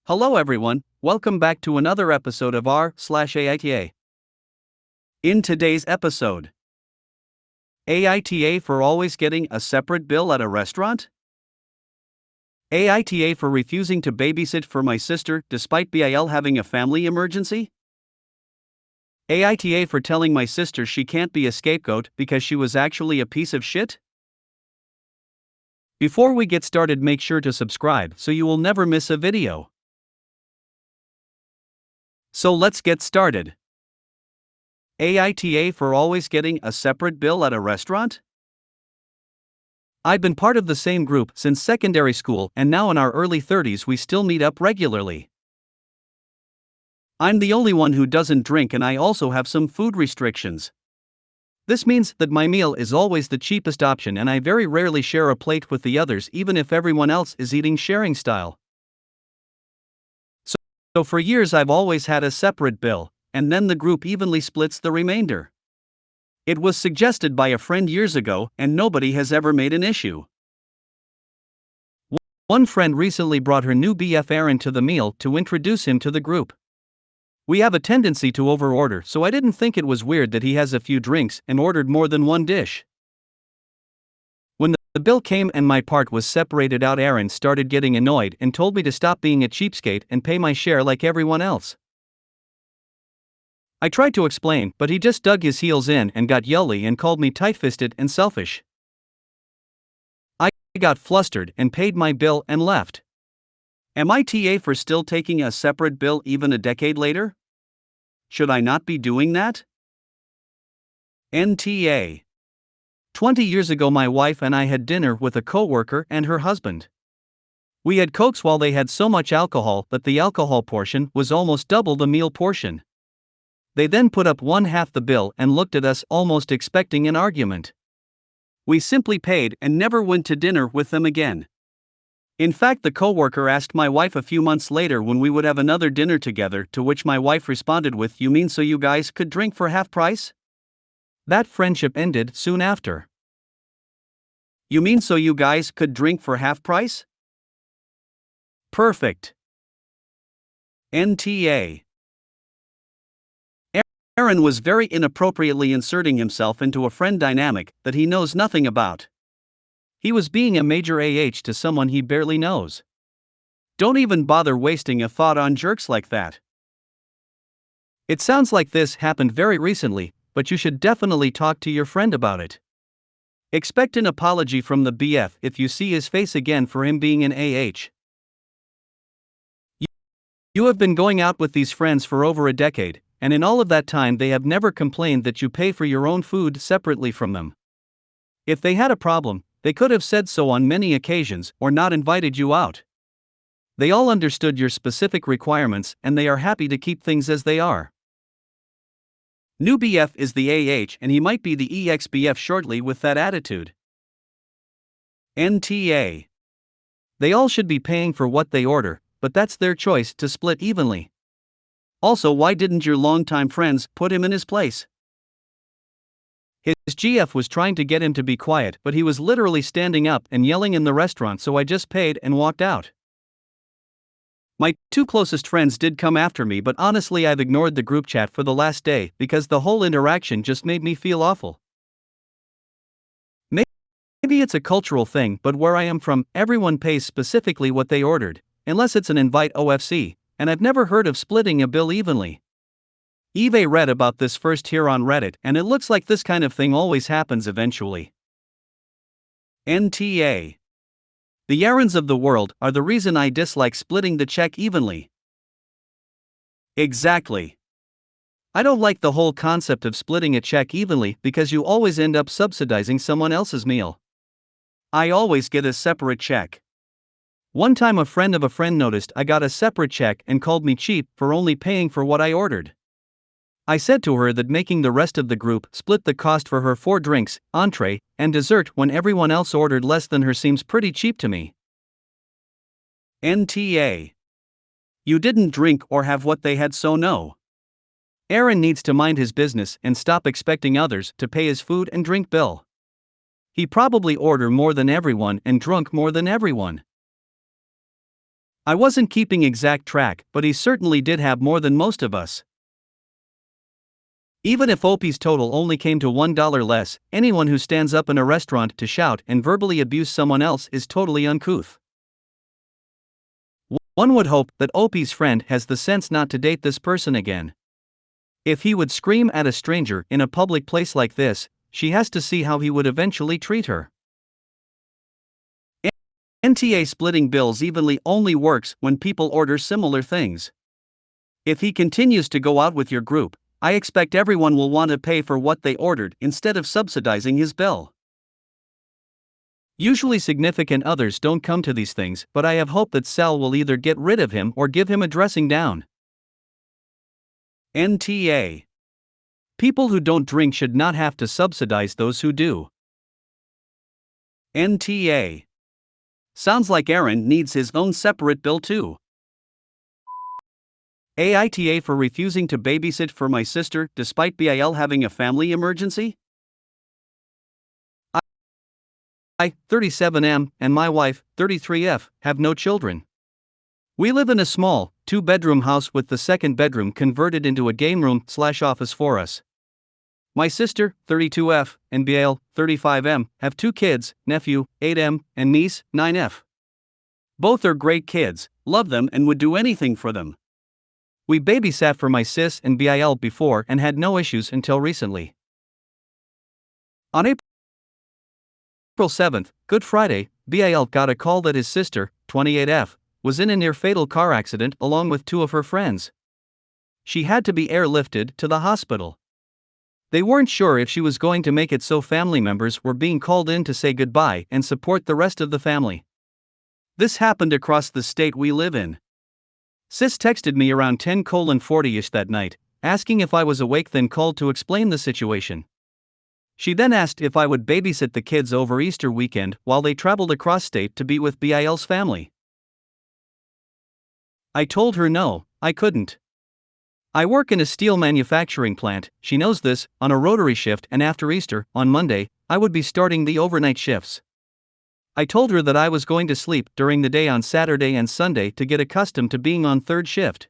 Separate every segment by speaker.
Speaker 1: Hello everyone, welcome back to another episode of r/AITA. In today's episode, AITA for always getting a separate bill at a restaurant? AITA for refusing to babysit for my sister despite BIL having a family emergency? AITA for telling my sister she can't be a scapegoat because she was actually a piece of shit? Before we get started, make sure to subscribe so you will never miss a video. So let's get started. AITA for always getting a separate bill at a restaurant? I've been part of the same group since secondary school, and now in our early 30s we still meet up regularly. I'm the only one who doesn't drink, and I also have some food restrictions. This means that my meal is always the cheapest option, and I very rarely share a plate with the others, even if everyone else is eating sharing style. So for years I've always had a separate bill, and then the group evenly splits the remainder. It was suggested by a friend years ago, and nobody has ever made an issue. One friend recently brought her new BF Aaron to the meal to introduce him to the group. We have a tendency to overorder, so I didn't think it was weird that he has a few drinks and ordered more than one dish. When the bill came and my part was separated out, Aaron started getting annoyed and told me to stop being a cheapskate and pay my share like everyone else. I tried to explain, but he just dug his heels in and got yelly and called me tight-fisted and selfish. I got flustered and paid my bill and left. Am I TA for still taking a separate bill even a decade later? Should I not be doing that? NTA. 20 years ago my wife and I had dinner with a coworker and her husband. We had Cokes while they had so much alcohol that the alcohol portion was almost double the meal portion. They then put up one half the bill and looked at us almost expecting an argument. We simply paid and never went to dinner with them again. In fact, the coworker asked my wife a few months later when we would have another dinner together, to which my wife responded with, "You mean so you guys could drink for half price?" That friendship ended soon after. You mean so you guys could drink for half price? Perfect. NTA. Aaron was very inappropriately inserting himself into a friend dynamic that he knows nothing about. He was being a major to someone he barely knows. Don't even bother wasting a thought on jerks like that. It sounds like this happened very recently, but you should definitely talk to your friend about it. Expect an apology from the BF if you see his face again for him being an You have been going out with these friends for over a decade, and in all of that time they have never complained that you pay for your own food separately from them. If they had a problem, they could have said so on many occasions or not invited you out. They all understood your specific requirements and they are happy to keep things as they are. New BF is the and he might be the ex-BF shortly with that attitude. NTA. They all should be paying for what they order, but that's their choice to split evenly. Also, why didn't your longtime friends put him in his place? His GF was trying to get him to be quiet, but he was literally standing up and yelling in the restaurant, so I just paid and walked out. My two closest friends did come after me, but honestly I've ignored the group chat for the last day because the whole interaction just made me feel awful. Maybe it's a cultural thing, but where I am from, everyone pays specifically what they ordered, unless it's an invite OFC, and I've never heard of splitting a bill evenly. Eve read about this first here on Reddit, and it looks like this kind of thing always happens eventually. NTA. The Aarons of the world are the reason I dislike splitting the check evenly. Exactly. I don't like the whole concept of splitting a check evenly because you always end up subsidizing someone else's meal. I always get a separate check. One time a friend of a friend noticed I got a separate check and called me cheap for only paying for what I ordered. I said to her that making the rest of the group split the cost for her 4 drinks, entree, and dessert when everyone else ordered less than her seems pretty cheap to me. NTA. You didn't drink or have what they had, so no. Aaron needs to mind his business and stop expecting others to pay his food and drink bill. He probably ordered more than everyone and drunk more than everyone. I wasn't keeping exact track, but he certainly did have more than most of us. Even if OP's total only came to $1 less, anyone who stands up in a restaurant to shout and verbally abuse someone else is totally uncouth. One would hope that OP's friend has the sense not to date this person again. If he would scream at a stranger in a public place like this, she has to see how he would eventually treat her. NTA splitting bills evenly only works when people order similar things. If he continues to go out with your group, I expect everyone will want to pay for what they ordered instead of subsidizing his bill. Usually significant others don't come to these things, but I have hope that Sal will either get rid of him or give him a dressing down. NTA. People who don't drink should not have to subsidize those who do. NTA. Sounds like Aaron needs his own separate bill too. AITA for refusing to babysit for my sister despite BIL having a family emergency? I, 37M, and my wife, 33F, have no children. We live in a small, two-bedroom house with the second bedroom converted into a game room/office for us. My sister, 32F, and BIL, 35M, have 2 kids, nephew, 8M, and niece, 9F. Both are great kids, love them and would do anything for them. We babysat for my sis and BIL before and had no issues until recently. On April 7th, Good Friday, BIL got a call that his sister, 28F, was in a near-fatal car accident along with 2 of her friends. She had to be airlifted to the hospital. They weren't sure if she was going to make it, so family members were being called in to say goodbye and support the rest of the family. This happened across the state we live in. Sis texted me around 10:40ish that night, asking if I was awake, then called to explain the situation. She then asked if I would babysit the kids over Easter weekend while they traveled across state to be with BIL's family. I told her no, I couldn't. I work in a steel manufacturing plant, she knows this, on a rotary shift, and after Easter, on Monday, I would be starting the overnight shifts. I told her that I was going to sleep during the day on Saturday and Sunday to get accustomed to being on third shift.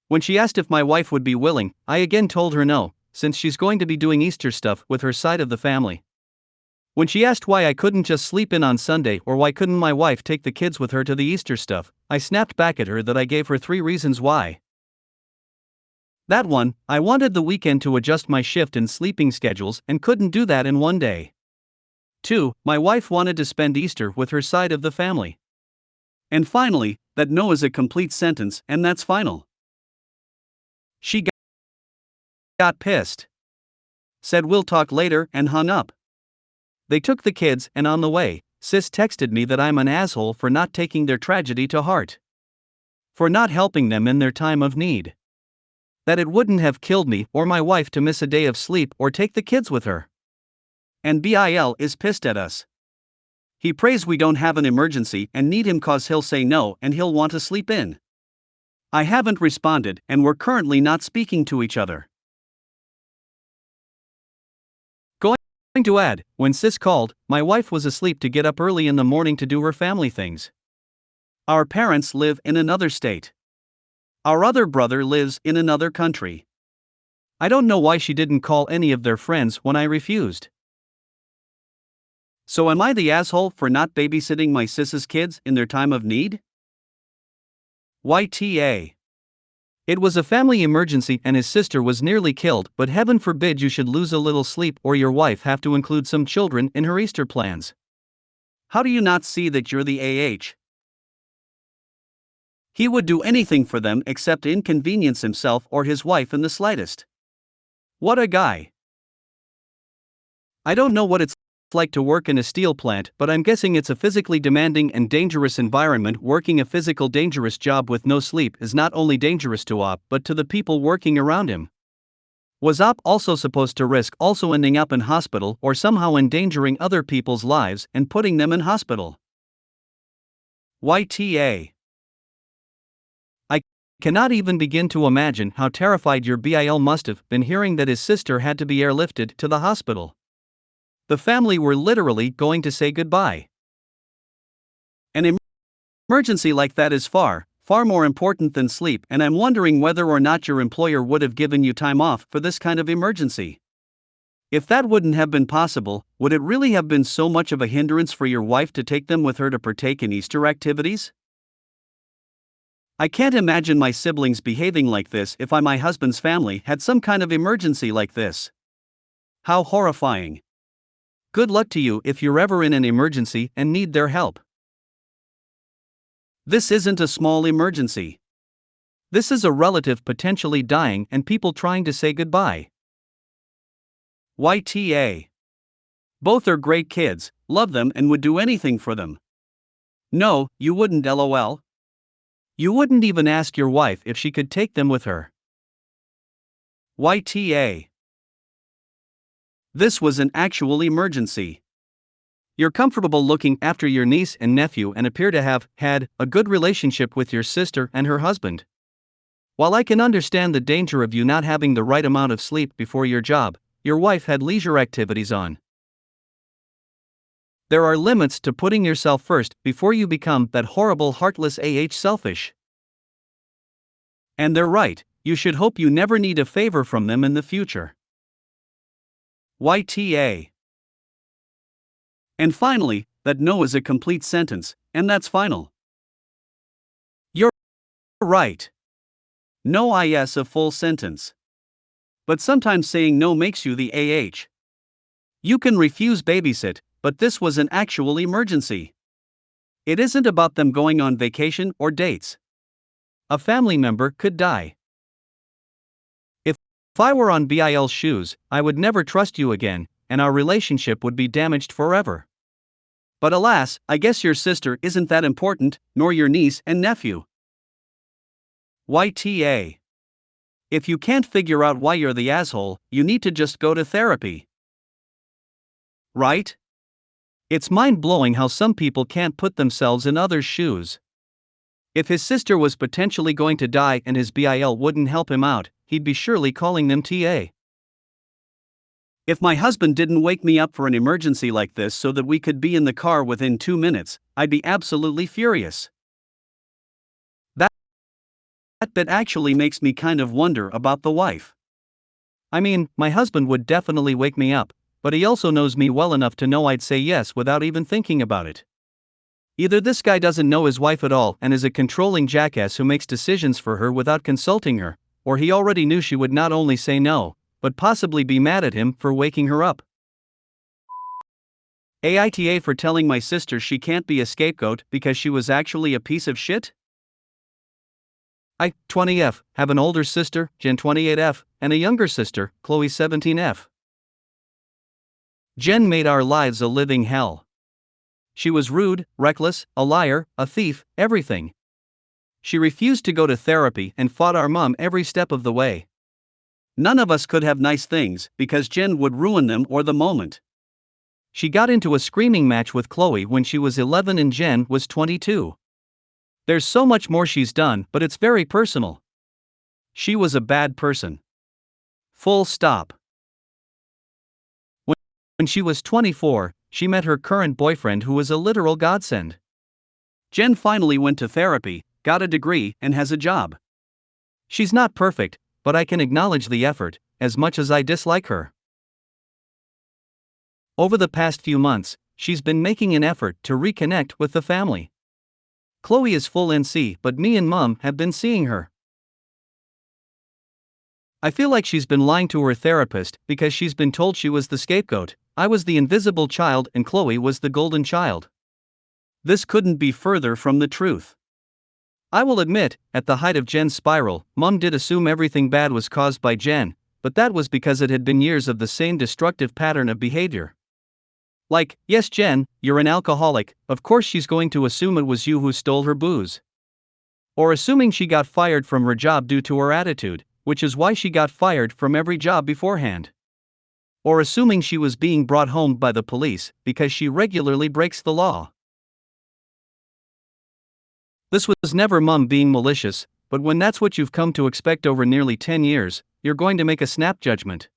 Speaker 1: When she asked if my wife would be willing, I again told her no, since she's going to be doing Easter stuff with her side of the family. When she asked why I couldn't just sleep in on Sunday or why couldn't my wife take the kids with her to the Easter stuff, I snapped back at her that I gave her 3 reasons why. That 1, I wanted the weekend to adjust my shift and sleeping schedules and couldn't do that in one day. 2, my wife wanted to spend Easter with her side of the family. And finally, that no is a complete sentence and that's final. She got pissed. Said we'll talk later and hung up. They took the kids, and on the way, sis texted me that I'm an asshole for not taking their tragedy to heart. For not helping them in their time of need. That it wouldn't have killed me or my wife to miss a day of sleep or take the kids with her. And BIL is pissed at us. He prays we don't have an emergency and need him cause he'll say no and he'll want to sleep in. I haven't responded and we're currently not speaking to each other. Going to add, when sis called, my wife was asleep to get up early in the morning to do her family things. Our parents live in another state. Our other brother lives in another country. I don't know why she didn't call any of their friends when I refused. So am I the asshole for not babysitting my sis's kids in their time of need? YTA. It was a family emergency and his sister was nearly killed, but heaven forbid you should lose a little sleep or your wife have to include some children in her Easter plans. How do you not see that you're the AH? He would do anything for them except inconvenience himself or his wife in the slightest. What a guy. I don't know what it's like to work in a steel plant, but I'm guessing it's a physically demanding and dangerous environment. Working a physical dangerous job with no sleep is not only dangerous to Op but to the people working around him. Was Op also supposed to risk also ending up in hospital or somehow endangering other people's lives and putting them in hospital? YTA. I cannot even begin to imagine how terrified your BIL must have been hearing that his sister had to be airlifted to the hospital. The family were literally going to say goodbye. An Emergency like that is far, far more important than sleep, and I'm wondering whether or not your employer would have given you time off for this kind of emergency. If that wouldn't have been possible, would it really have been so much of a hindrance for your wife to take them with her to partake in Easter activities? I can't imagine my siblings behaving like this if my husband's family had some kind of emergency like this. How horrifying. Good luck to you if you're ever in an emergency and need their help. This isn't a small emergency. This is a relative potentially dying and people trying to say goodbye. YTA. Both are great kids, love them and would do anything for them. No, you wouldn't, lol. You wouldn't even ask your wife if she could take them with her. YTA. This was an actual emergency. You're comfortable looking after your niece and nephew and appear to have had a good relationship with your sister and her husband. While I can understand the danger of you not having the right amount of sleep before your job, your wife had leisure activities on. There are limits to putting yourself first before you become that horrible heartless selfish. And they're right, you should hope you never need a favor from them in the future. YTA. And finally, that no is a complete sentence, and that's final. You're right. No is a full sentence. But sometimes saying no makes you the AH. You can refuse babysit, but this was an actual emergency. It isn't about them going on vacation or dates. A family member could die. If I were on Bill's shoes, I would never trust you again, and our relationship would be damaged forever. But alas, I guess your sister isn't that important, nor your niece and nephew. YTA. If you can't figure out why you're the asshole, you need to just go to therapy. Right? It's mind-blowing how some people can't put themselves in others' shoes. If his sister was potentially going to die and his BIL wouldn't help him out, he'd be surely calling them TA. If my husband didn't wake me up for an emergency like this so that we could be in the car within 2 minutes, I'd be absolutely furious. That bit actually makes me kind of wonder about the wife. I mean, my husband would definitely wake me up, but he also knows me well enough to know I'd say yes without even thinking about it. Either this guy doesn't know his wife at all and is a controlling jackass who makes decisions for her without consulting her, or he already knew she would not only say no, but possibly be mad at him for waking her up. AITA for telling my sister she can't be a scapegoat because she was actually a piece of shit? I, 20F, have an older sister, Jen 28F, and a younger sister, Chloe 17F. Jen made our lives a living hell. She was rude, reckless, a liar, a thief, everything. She refused to go to therapy and fought our mom every step of the way. None of us could have nice things because Jen would ruin them or the moment. She got into a screaming match with Chloe when she was 11 and Jen was 22. There's so much more she's done, but it's very personal. She was a bad person. Full stop. When she was 24, she met her current boyfriend who was a literal godsend. Jen finally went to therapy, got a degree, and has a job. She's not perfect, but I can acknowledge the effort, as much as I dislike her. Over the past few months, she's been making an effort to reconnect with the family. Chloe is full NC, but me and Mom have been seeing her. I feel like she's been lying to her therapist because she's been told she was the scapegoat. I was the invisible child and Chloe was the golden child. This couldn't be further from the truth. I will admit, at the height of Jen's spiral, Mom did assume everything bad was caused by Jen, but that was because it had been years of the same destructive pattern of behavior. Like, yes Jen, you're an alcoholic, of course she's going to assume it was you who stole her booze. Or assuming she got fired from her job due to her attitude, which is why she got fired from every job beforehand. Or assuming she was being brought home by the police because she regularly breaks the law. This was never Mom being malicious, but when that's what you've come to expect over nearly 10 years, you're going to make a snap judgment.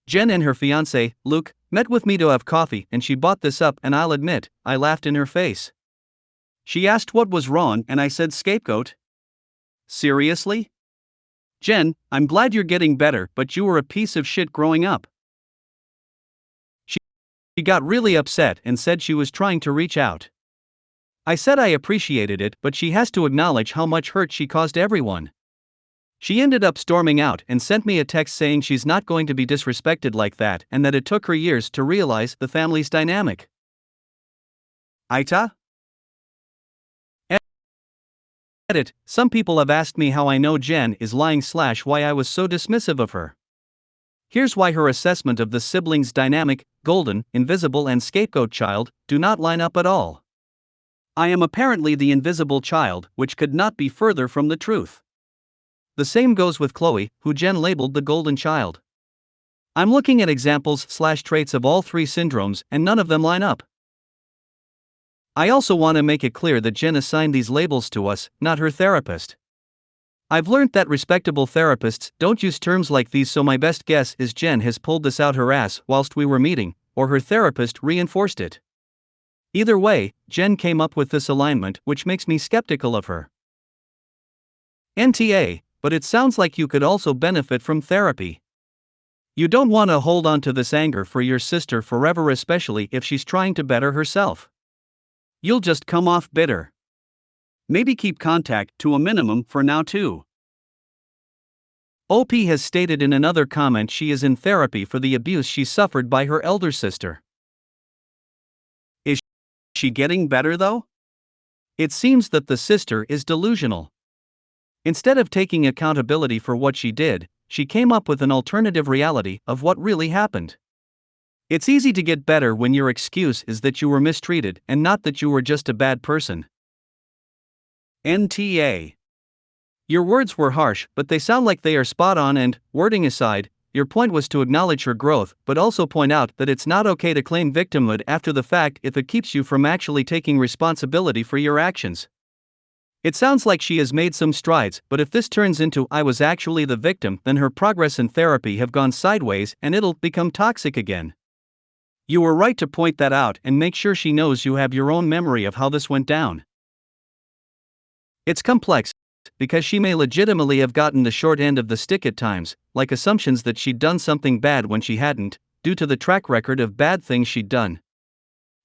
Speaker 1: Jen and her fiancé, Luke, met with me to have coffee and she bought this up and I'll admit, I laughed in her face. She asked what was wrong and I said scapegoat. Seriously? Jen, I'm glad you're getting better, but you were a piece of shit growing up. She got really upset and said she was trying to reach out. I said I appreciated it, but she has to acknowledge how much hurt she caused everyone. She ended up storming out and sent me a text saying she's not going to be disrespected like that and that it took her years to realize the family's dynamic. AITA? Edit. Some people have asked me how I know Jen is lying / why I was so dismissive of her. Here's why her assessment of the siblings' dynamic, golden, invisible and scapegoat child, do not line up at all. I am apparently the invisible child, which could not be further from the truth. The same goes with Chloe, who Jen labeled the golden child. I'm looking at examples / traits of all three syndromes and none of them line up. I also want to make it clear that Jen assigned these labels to us, not her therapist. I've learned that respectable therapists don't use terms like these, so my best guess is Jen has pulled this out her ass whilst we were meeting, or her therapist reinforced it. Either way, Jen came up with this alignment, which makes me skeptical of her. NTA, but it sounds like you could also benefit from therapy. You don't want to hold on to this anger for your sister forever, especially if she's trying to better herself. You'll just come off bitter. Maybe keep contact to a minimum for now too. OP has stated in another comment she is in therapy for the abuse she suffered by her elder sister. Is she getting better though? It seems that the sister is delusional. Instead of taking accountability for what she did, she came up with an alternative reality of what really happened. It's easy to get better when your excuse is that you were mistreated and not that you were just a bad person. NTA. Your words were harsh, but they sound like they are spot on and, wording aside, your point was to acknowledge her growth but also point out that it's not okay to claim victimhood after the fact if it keeps you from actually taking responsibility for your actions. It sounds like she has made some strides, but if this turns into "I was actually the victim," then her progress in therapy have gone sideways and it'll become toxic again. You were right to point that out and make sure she knows you have your own memory of how this went down. It's complex, because she may legitimately have gotten the short end of the stick at times, like assumptions that she'd done something bad when she hadn't, due to the track record of bad things she'd done.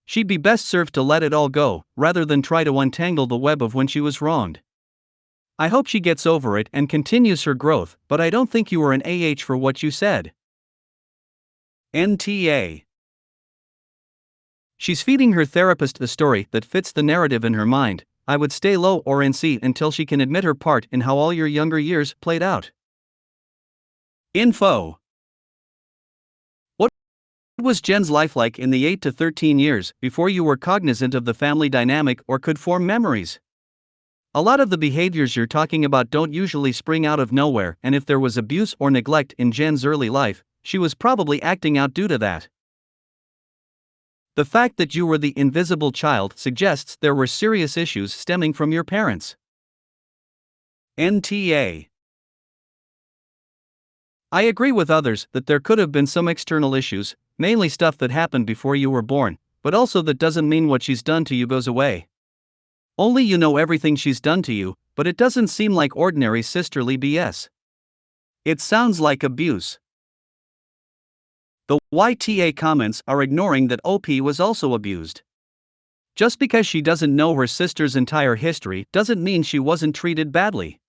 Speaker 1: She'd be best served to let it all go, rather than try to untangle the web of when she was wronged. I hope she gets over it and continues her growth, but I don't think you were an AH for what you said. NTA. She's feeding her therapist a story that fits the narrative in her mind. I would stay low or NC until she can admit her part in how all your younger years played out. Info. What was Jen's life like in the 8 to 13 years before you were cognizant of the family dynamic or could form memories? A lot of the behaviors you're talking about don't usually spring out of nowhere, and if there was abuse or neglect in Jen's early life, she was probably acting out due to that. The fact that you were the invisible child suggests there were serious issues stemming from your parents. NTA. I agree with others that there could have been some external issues, mainly stuff that happened before you were born, but also that doesn't mean what she's done to you goes away. Only you know everything she's done to you, but it doesn't seem like ordinary sisterly BS. It sounds like abuse. The YTA comments are ignoring that OP was also abused. Just because she doesn't know her sister's entire history doesn't mean she wasn't treated badly.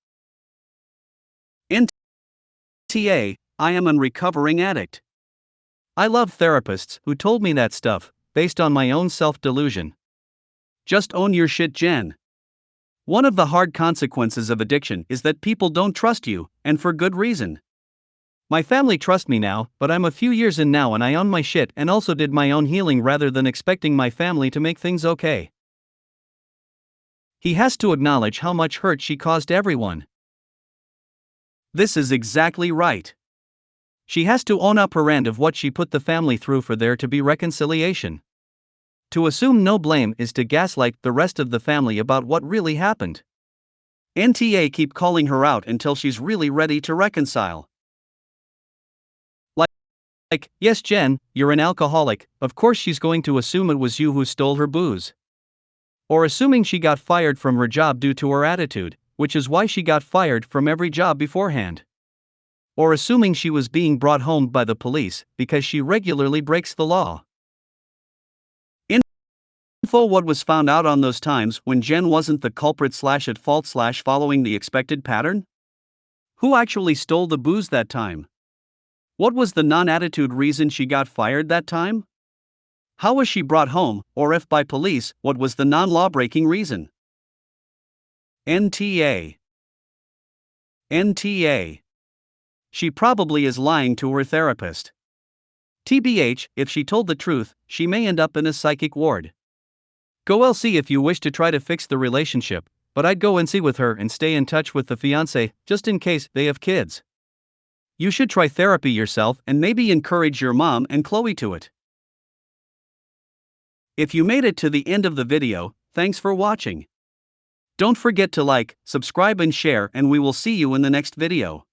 Speaker 1: NTA, I am a recovering addict. I love therapists who told me that stuff, based on my own self-delusion. Just own your shit, Jen. One of the hard consequences of addiction is that people don't trust you, and for good reason. My family trust me now, but I'm a few years in now and I own my shit and also did my own healing rather than expecting my family to make things okay. He has to acknowledge how much hurt she caused everyone. This is exactly right. She has to own up her end of what she put the family through for there to be reconciliation. To assume no blame is to gaslight the rest of the family about what really happened. NTA, keep calling her out until she's really ready to reconcile. Like, yes Jen, you're an alcoholic, of course she's going to assume it was you who stole her booze. Or assuming she got fired from her job due to her attitude, which is why she got fired from every job beforehand. Or assuming she was being brought home by the police because she regularly breaks the law. Info: what was found out on those times when Jen wasn't the culprit / at fault / following the expected pattern? Who actually stole the booze that time? What was the non-attitude reason she got fired that time? How was she brought home, or if by police, what was the non-law-breaking reason? NTA. NTA. She probably is lying to her therapist. TBH, if she told the truth, she may end up in a psychic ward. Go LC if you wish to try to fix the relationship, but I'd go NC with her and stay in touch with the fiancé, just in case they have kids. You should try therapy yourself and maybe encourage your mom and Chloe to it. If you made it to the end of the video, thanks for watching. Don't forget to like, subscribe and share, and we will see you in the next video.